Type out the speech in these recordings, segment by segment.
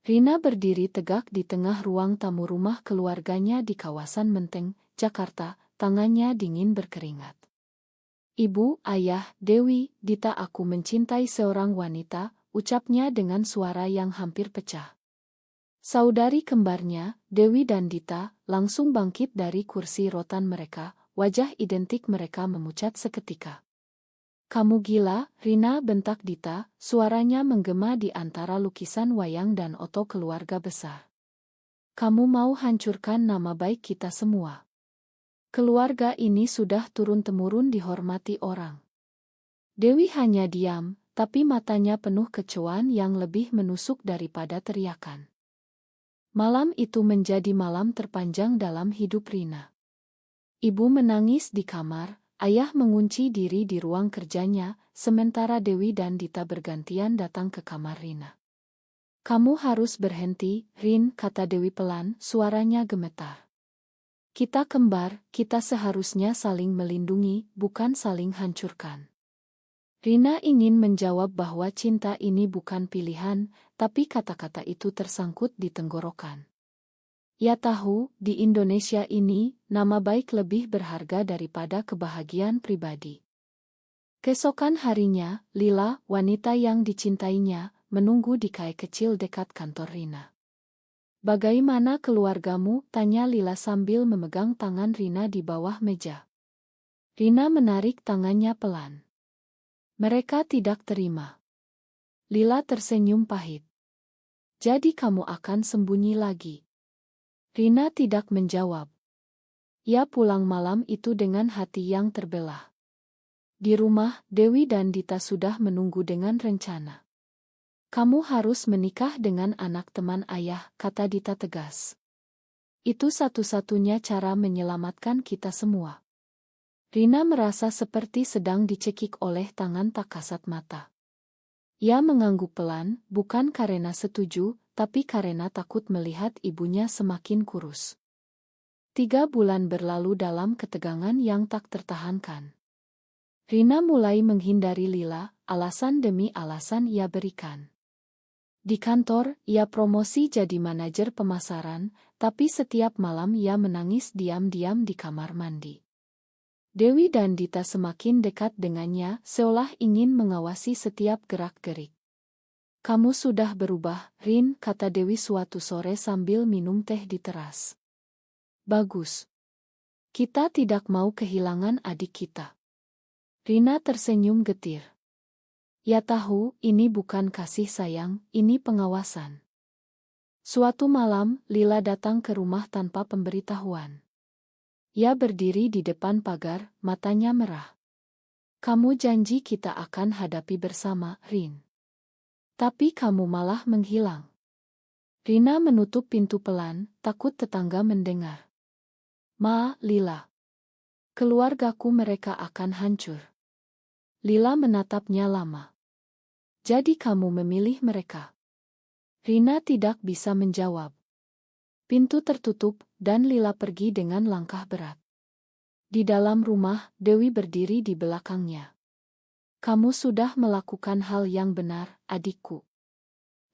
Rina berdiri tegak di tengah ruang tamu rumah keluarganya di kawasan Menteng, Jakarta, tangannya dingin berkeringat. "Ibu, Ayah, Dewi, Dita, aku mencintai seorang wanita," ucapnya dengan suara yang hampir pecah. Saudari kembarnya, Dewi dan Dita, langsung bangkit dari kursi rotan mereka, wajah identik mereka memucat seketika. "Kamu gila, Rina," bentak Dita, suaranya menggema di antara lukisan wayang dan oto keluarga besar. "Kamu mau hancurkan nama baik kita semua. Keluarga ini sudah turun-temurun dihormati orang." Dewi hanya diam, tapi matanya penuh kecoaan yang lebih menusuk daripada teriakan. Malam itu menjadi malam terpanjang dalam hidup Rina. Ibu menangis di kamar, ayah mengunci diri di ruang kerjanya, sementara Dewi dan Dita bergantian datang ke kamar Rina. "Kamu harus berhenti, Rin," kata Dewi pelan, suaranya gemetar. "Kita kembar, kita seharusnya saling melindungi, bukan saling hancurkan." Rina ingin menjawab bahwa cinta ini bukan pilihan, tapi kata-kata itu tersangkut di tenggorokan. Ia tahu, di Indonesia ini, nama baik lebih berharga daripada kebahagiaan pribadi. Keesokan harinya, Lila, wanita yang dicintainya, menunggu di kai kecil dekat kantor Rina. "Bagaimana keluargamu?" tanya Lila sambil memegang tangan Rina di bawah meja. Rina menarik tangannya pelan. "Mereka tidak terima." Lila tersenyum pahit. "Jadi kamu akan sembunyi lagi?" Rina tidak menjawab. Ia pulang malam itu dengan hati yang terbelah. Di rumah, Dewi dan Dita sudah menunggu dengan rencana. "Kamu harus menikah dengan anak teman ayah," kata Dita tegas. "Itu satu-satunya cara menyelamatkan kita semua." Rina merasa seperti sedang dicekik oleh tangan tak kasat mata. Ia mengangguk pelan, bukan karena setuju, tapi karena takut melihat ibunya semakin kurus. 3 bulan berlalu dalam ketegangan yang tak tertahankan. Rina mulai menghindari Lila, alasan demi alasan ia berikan. Di kantor, ia promosi jadi manajer pemasaran, tapi setiap malam ia menangis diam-diam di kamar mandi. Dewi dan Dita semakin dekat dengannya, seolah ingin mengawasi setiap gerak-gerik. "Kamu sudah berubah, Rin," kata Dewi suatu sore sambil minum teh di teras. "Bagus. Kita tidak mau kehilangan adik kita." Rina tersenyum getir. Ia tahu, ini bukan kasih sayang, ini pengawasan. Suatu malam, Lila datang ke rumah tanpa pemberitahuan. Ia berdiri di depan pagar, matanya merah. "Kamu janji kita akan hadapi bersama, Rin. Tapi kamu malah menghilang." Rina menutup pintu pelan, takut tetangga mendengar. "Ma, Lila. Keluargaku mereka akan hancur." Lila menatapnya lama. "Jadi kamu memilih mereka?" Rina tidak bisa menjawab. Pintu tertutup, dan Lila pergi dengan langkah berat. Di dalam rumah, Dewi berdiri di belakangnya. "Kamu sudah melakukan hal yang benar, adikku."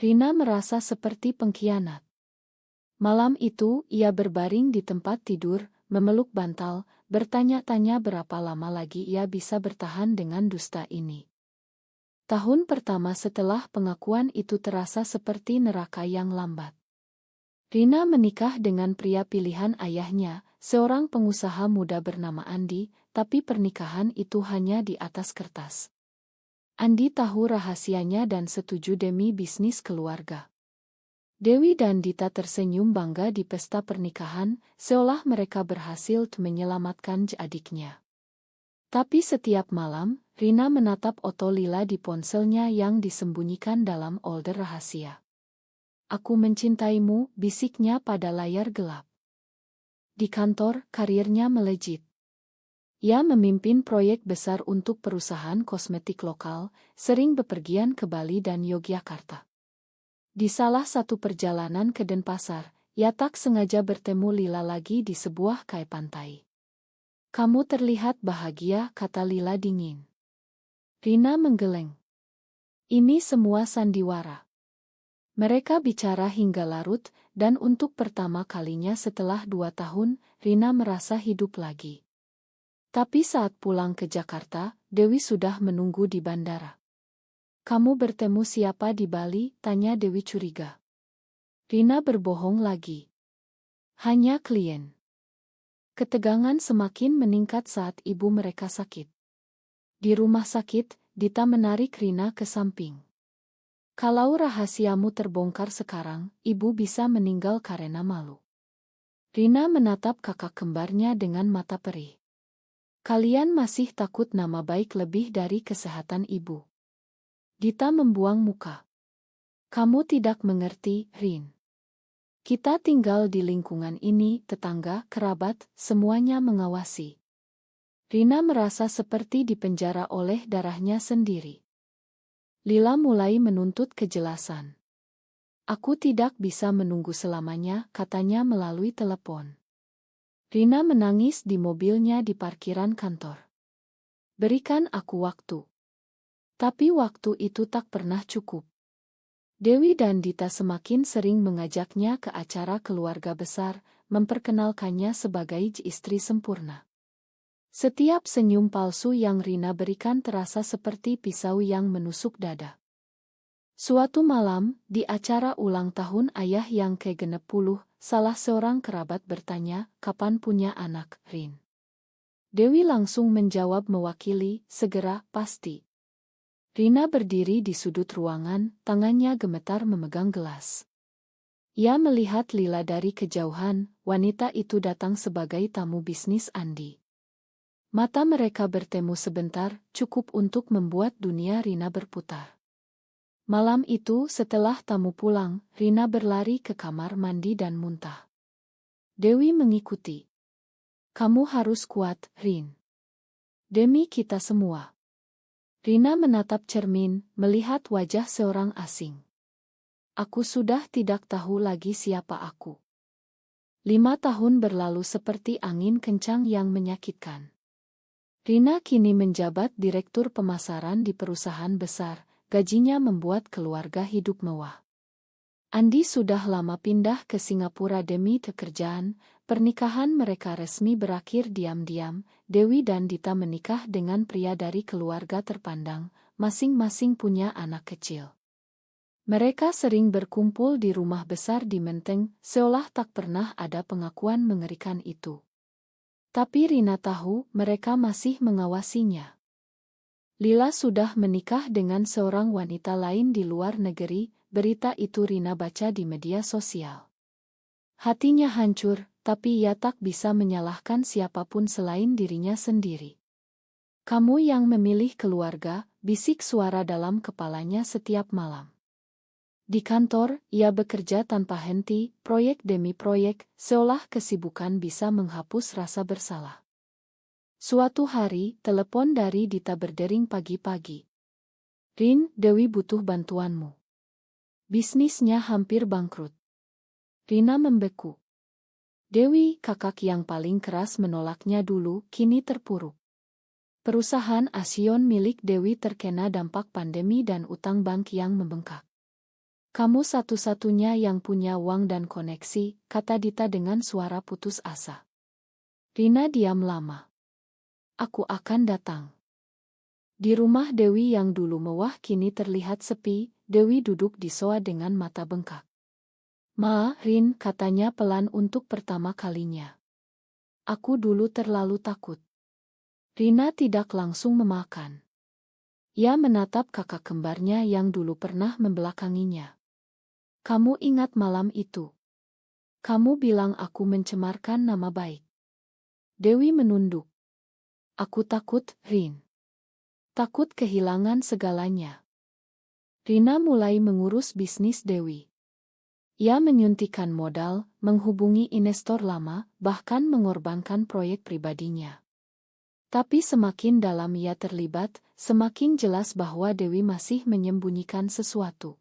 Rina merasa seperti pengkhianat. Malam itu, ia berbaring di tempat tidur, memeluk bantal, bertanya-tanya berapa lama lagi ia bisa bertahan dengan dusta ini. Tahun pertama setelah pengakuan itu terasa seperti neraka yang lambat. Rina menikah dengan pria pilihan ayahnya, seorang pengusaha muda bernama Andi, tapi pernikahan itu hanya di atas kertas. Andi tahu rahasianya dan setuju demi bisnis keluarga. Dewi dan Dita tersenyum bangga di pesta pernikahan, seolah mereka berhasil menyelamatkan adiknya. Tapi setiap malam, Rina menatap foto Lila di ponselnya yang disembunyikan dalam folder rahasia. "Aku mencintaimu," bisiknya pada layar gelap. Di kantor, karirnya melejit. Ia memimpin proyek besar untuk perusahaan kosmetik lokal, sering bepergian ke Bali dan Yogyakarta. Di salah satu perjalanan ke Denpasar, ia tak sengaja bertemu Lila lagi di sebuah kai pantai. "Kamu terlihat bahagia," kata Lila dingin. Rina menggeleng. "Ini semua sandiwara." Mereka bicara hingga larut, dan untuk pertama kalinya setelah 2 tahun, Rina merasa hidup lagi. Tapi saat pulang ke Jakarta, Dewi sudah menunggu di bandara. "Kamu bertemu siapa di Bali?" tanya Dewi curiga. Rina berbohong lagi. "Hanya klien." Ketegangan semakin meningkat saat ibu mereka sakit. Di rumah sakit, Dita menarik Rina ke samping. "Kalau rahasiamu terbongkar sekarang, ibu bisa meninggal karena malu." Rina menatap kakak kembarnya dengan mata perih. "Kalian masih takut nama baik lebih dari kesehatan ibu." Dita membuang muka. "Kamu tidak mengerti, Rin. Kita tinggal di lingkungan ini, tetangga, kerabat, semuanya mengawasi." Rina merasa seperti dipenjara oleh darahnya sendiri. Lila mulai menuntut kejelasan. "Aku tidak bisa menunggu selamanya," katanya melalui telepon. Rina menangis di mobilnya di parkiran kantor. "Berikan aku waktu." Tapi waktu itu tak pernah cukup. Dewi dan Dita semakin sering mengajaknya ke acara keluarga besar, memperkenalkannya sebagai istri sempurna. Setiap senyum palsu yang Rina berikan terasa seperti pisau yang menusuk dada. Suatu malam, di acara ulang tahun ayah yang ke-60, salah seorang kerabat bertanya, "Kapan punya anak, Rin?" Dewi langsung menjawab mewakili, "Segera, pasti." Rina berdiri di sudut ruangan, tangannya gemetar memegang gelas. Ia melihat Lila dari kejauhan, wanita itu datang sebagai tamu bisnis Andi. Mata mereka bertemu sebentar, cukup untuk membuat dunia Rina berputar. Malam itu, setelah tamu pulang, Rina berlari ke kamar mandi dan muntah. Dewi mengikuti. "Kamu harus kuat, Rin. Demi kita semua." Rina menatap cermin, melihat wajah seorang asing. "Aku sudah tidak tahu lagi siapa aku." 5 tahun berlalu seperti angin kencang yang menyakitkan. Rina kini menjabat direktur pemasaran di perusahaan besar, gajinya membuat keluarga hidup mewah. Andi sudah lama pindah ke Singapura demi pekerjaan, pernikahan mereka resmi berakhir diam-diam, Dewi dan Dita menikah dengan pria dari keluarga terpandang, masing-masing punya anak kecil. Mereka sering berkumpul di rumah besar di Menteng, seolah tak pernah ada pengakuan mengerikan itu. Tapi Rina tahu mereka masih mengawasinya. Lila sudah menikah dengan seorang wanita lain di luar negeri, berita itu Rina baca di media sosial. Hatinya hancur, tapi ia tak bisa menyalahkan siapapun selain dirinya sendiri. "Kamu yang memilih keluarga," bisik suara dalam kepalanya setiap malam. Di kantor, ia bekerja tanpa henti, proyek demi proyek, seolah kesibukan bisa menghapus rasa bersalah. Suatu hari, telepon dari Dita berdering pagi-pagi. "Rin, Dewi butuh bantuanmu. Bisnisnya hampir bangkrut." Rina membeku. Dewi, kakak yang paling keras menolaknya dulu, kini terpuruk. Perusahaan Asion milik Dewi terkena dampak pandemi dan utang bank yang membengkak. "Kamu satu-satunya yang punya uang dan koneksi," kata Dita dengan suara putus asa. Rina diam lama. "Aku akan datang." Di rumah Dewi yang dulu mewah kini terlihat sepi, Dewi duduk di sofa dengan mata bengkak. "Ma, Rin," katanya pelan untuk pertama kalinya. "Aku dulu terlalu takut." Rina tidak langsung memakan. Ia menatap kakak kembarnya yang dulu pernah membelakanginya. "Kamu ingat malam itu? Kamu bilang aku mencemarkan nama baik." Dewi menunduk. "Aku takut, Rin. Takut kehilangan segalanya." Rina mulai mengurus bisnis Dewi. Ia menyuntikkan modal, menghubungi investor lama, bahkan mengorbankan proyek pribadinya. Tapi semakin dalam ia terlibat, semakin jelas bahwa Dewi masih menyembunyikan sesuatu.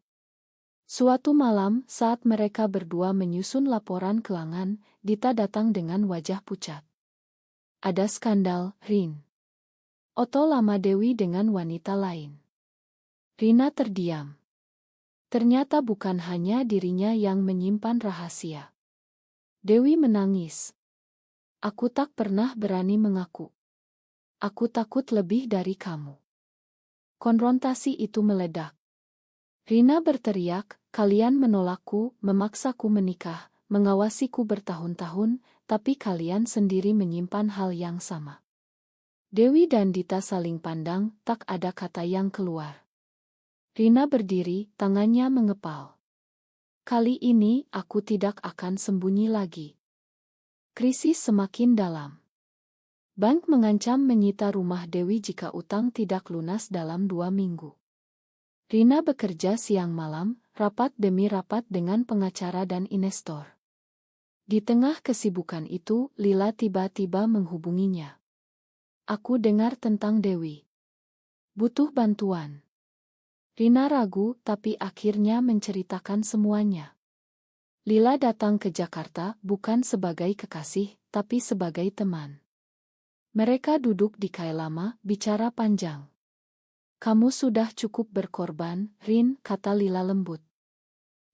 Suatu malam, saat mereka berdua menyusun laporan keuangan, Dita datang dengan wajah pucat. "Ada skandal, Rin. Oto lama Dewi dengan wanita lain." Rina terdiam. Ternyata bukan hanya dirinya yang menyimpan rahasia. Dewi menangis. Aku tak pernah berani mengaku. Aku takut lebih dari kamu. Konfrontasi itu meledak. Rina berteriak, kalian menolakku, memaksaku menikah, mengawasiku bertahun-tahun, tapi kalian sendiri menyimpan hal yang sama. Dewi dan Dita saling pandang, tak ada kata yang keluar. Rina berdiri, tangannya mengepal. Kali ini aku tidak akan sembunyi lagi. Krisis semakin dalam. Bank mengancam menyita rumah Dewi jika utang tidak lunas dalam 2 minggu. Rina bekerja siang malam, rapat demi rapat dengan pengacara dan investor. Di tengah kesibukan itu, Lila tiba-tiba menghubunginya. Aku dengar tentang Dewi. Butuh bantuan. Rina ragu, tapi akhirnya menceritakan semuanya. Lila datang ke Jakarta bukan sebagai kekasih, tapi sebagai teman. Mereka duduk di kai lama, bicara panjang. Kamu sudah cukup berkorban, Rin, kata Lila lembut.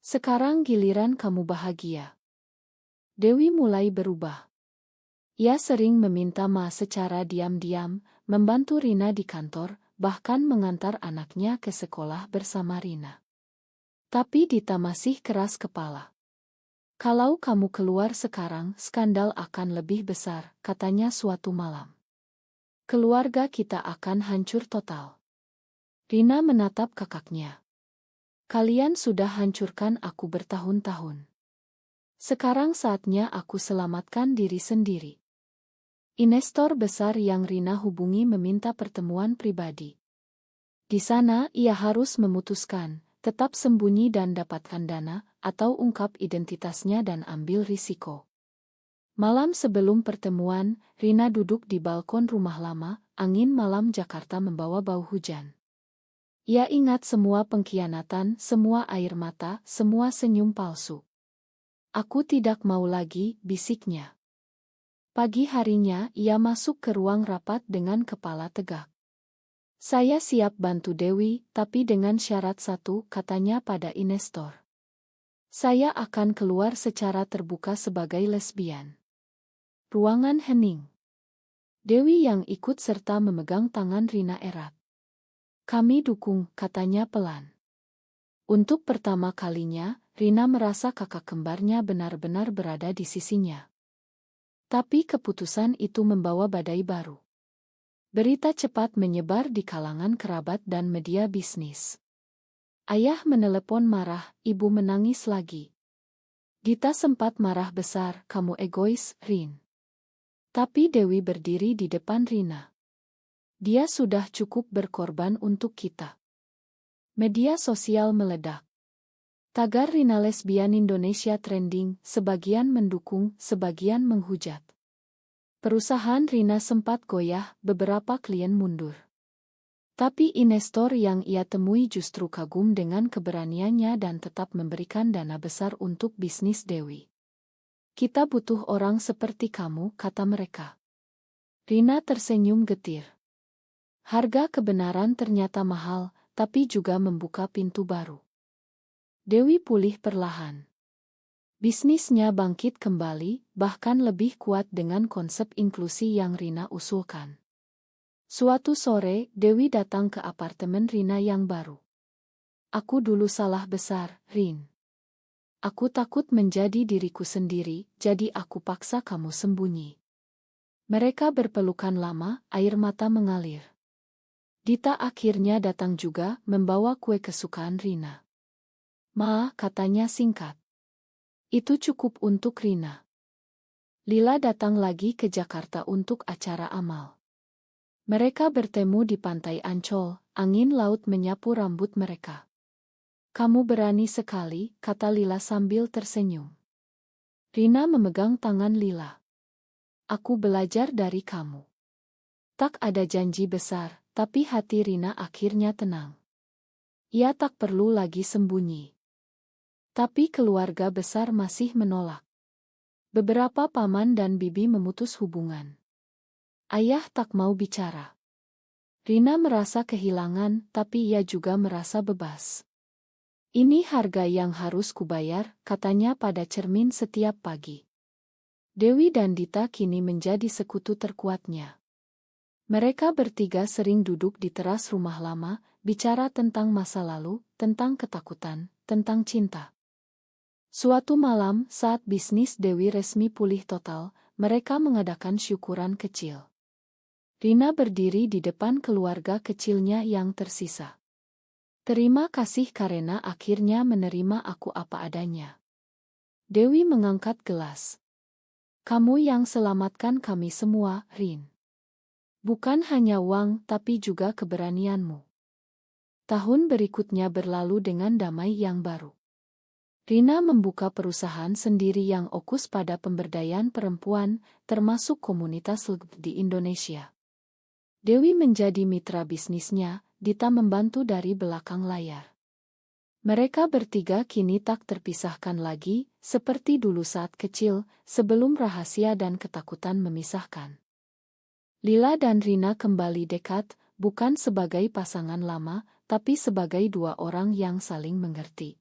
Sekarang giliran kamu bahagia. Dewi mulai berubah. Ia sering meminta maaf secara diam-diam, membantu Rina di kantor, bahkan mengantar anaknya ke sekolah bersama Rina. Tapi Dita masih keras kepala. Kalau kamu keluar sekarang, skandal akan lebih besar, katanya suatu malam. Keluarga kita akan hancur total. Rina menatap kakaknya. Kalian sudah hancurkan aku bertahun-tahun. Sekarang saatnya aku selamatkan diri sendiri. Investor besar yang Rina hubungi meminta pertemuan pribadi. Di sana ia harus memutuskan, tetap sembunyi dan dapatkan dana, atau ungkap identitasnya dan ambil risiko. Malam sebelum pertemuan, Rina duduk di balkon rumah lama, angin malam Jakarta membawa bau hujan. Ia ingat semua pengkhianatan, semua air mata, semua senyum palsu. Aku tidak mau lagi, bisiknya. Pagi harinya, ia masuk ke ruang rapat dengan kepala tegak. Saya siap bantu Dewi, tapi dengan syarat satu, katanya pada investor. Saya akan keluar secara terbuka sebagai lesbian. Ruangan hening. Dewi yang ikut serta memegang tangan Rina erat. Kami dukung, katanya pelan. Untuk pertama kalinya, Rina merasa kakak kembarnya benar-benar berada di sisinya. Tapi keputusan itu membawa badai baru. Berita cepat menyebar di kalangan kerabat dan media bisnis. Ayah menelepon marah, ibu menangis lagi. Dita sempat marah besar, kamu egois, Rin. Tapi Dewi berdiri di depan Rina. Dia sudah cukup berkorban untuk kita. Media sosial meledak. Tagar Rina lesbian Indonesia trending, sebagian mendukung, sebagian menghujat. Perusahaan Rina sempat goyah, beberapa klien mundur. Tapi investor yang ia temui justru kagum dengan keberaniannya dan tetap memberikan dana besar untuk bisnis Dewi. Kita butuh orang seperti kamu, kata mereka. Rina tersenyum getir. Harga kebenaran ternyata mahal, tapi juga membuka pintu baru. Dewi pulih perlahan. Bisnisnya bangkit kembali, bahkan lebih kuat dengan konsep inklusi yang Rina usulkan. Suatu sore, Dewi datang ke apartemen Rina yang baru. Aku dulu salah besar, Rin. Aku takut menjadi diriku sendiri, jadi aku paksa kamu sembunyi. Mereka berpelukan lama, air mata mengalir. Dita akhirnya datang juga, membawa kue kesukaan Rina. Ma, katanya singkat. Itu cukup untuk Rina. Lila datang lagi ke Jakarta untuk acara amal. Mereka bertemu di pantai Ancol, angin laut menyapu rambut mereka. Kamu berani sekali, kata Lila sambil tersenyum. Rina memegang tangan Lila. Aku belajar dari kamu. Tak ada janji besar, tapi hati Rina akhirnya tenang. Ia tak perlu lagi sembunyi. Tapi keluarga besar masih menolak. Beberapa paman dan bibi memutus hubungan. Ayah tak mau bicara. Rina merasa kehilangan, tapi ia juga merasa bebas. Ini harga yang harus kubayar, katanya pada cermin setiap pagi. Dewi dan Dita kini menjadi sekutu terkuatnya. Mereka bertiga sering duduk di teras rumah lama, bicara tentang masa lalu, tentang ketakutan, tentang cinta. Suatu malam, saat bisnis Dewi resmi pulih total, mereka mengadakan syukuran kecil. Rina berdiri di depan keluarga kecilnya yang tersisa. Terima kasih karena akhirnya menerima aku apa adanya. Dewi mengangkat gelas. Kamu yang selamatkan kami semua, Rin. Bukan hanya uang, tapi juga keberanianmu. Tahun berikutnya berlalu dengan damai yang baru. Rina membuka perusahaan sendiri yang fokus pada pemberdayaan perempuan, termasuk komunitas LGBT di Indonesia. Dewi menjadi mitra bisnisnya, Dita membantu dari belakang layar. Mereka bertiga kini tak terpisahkan lagi, seperti dulu saat kecil, sebelum rahasia dan ketakutan memisahkan. Lila dan Rina kembali dekat, bukan sebagai pasangan lama, tapi sebagai dua orang yang saling mengerti.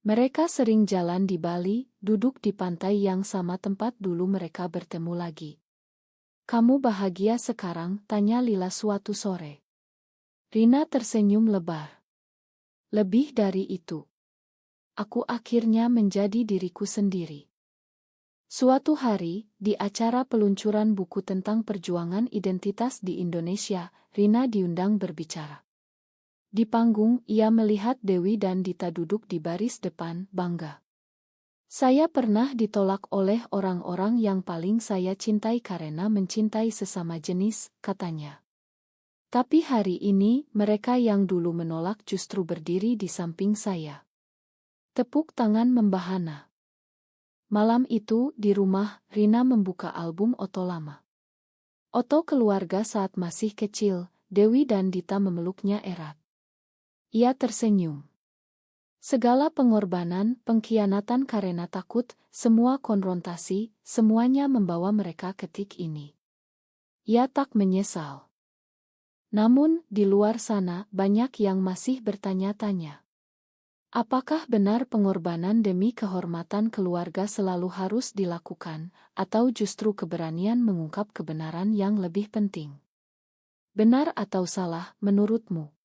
Mereka sering jalan di Bali, duduk di pantai yang sama tempat dulu mereka bertemu lagi. Kamu bahagia sekarang? Tanya Lila suatu sore. Rina tersenyum lebar. Lebih dari itu. Aku akhirnya menjadi diriku sendiri. Suatu hari, di acara peluncuran buku tentang perjuangan identitas di Indonesia, Rina diundang berbicara. Di panggung, ia melihat Dewi dan Dita duduk di baris depan, bangga. Saya pernah ditolak oleh orang-orang yang paling saya cintai karena mencintai sesama jenis, katanya. Tapi hari ini, mereka yang dulu menolak justru berdiri di samping saya. Tepuk tangan membahana. Malam itu, di rumah, Rina membuka album foto lama. Foto keluarga saat masih kecil, Dewi dan Dita memeluknya erat. Ia tersenyum. Segala pengorbanan, pengkhianatan karena takut, semua konfrontasi, semuanya membawa mereka ke titik ini. Ia tak menyesal. Namun, di luar sana, banyak yang masih bertanya-tanya. Apakah benar pengorbanan demi kehormatan keluarga selalu harus dilakukan, atau justru keberanian mengungkap kebenaran yang lebih penting? Benar atau salah, menurutmu?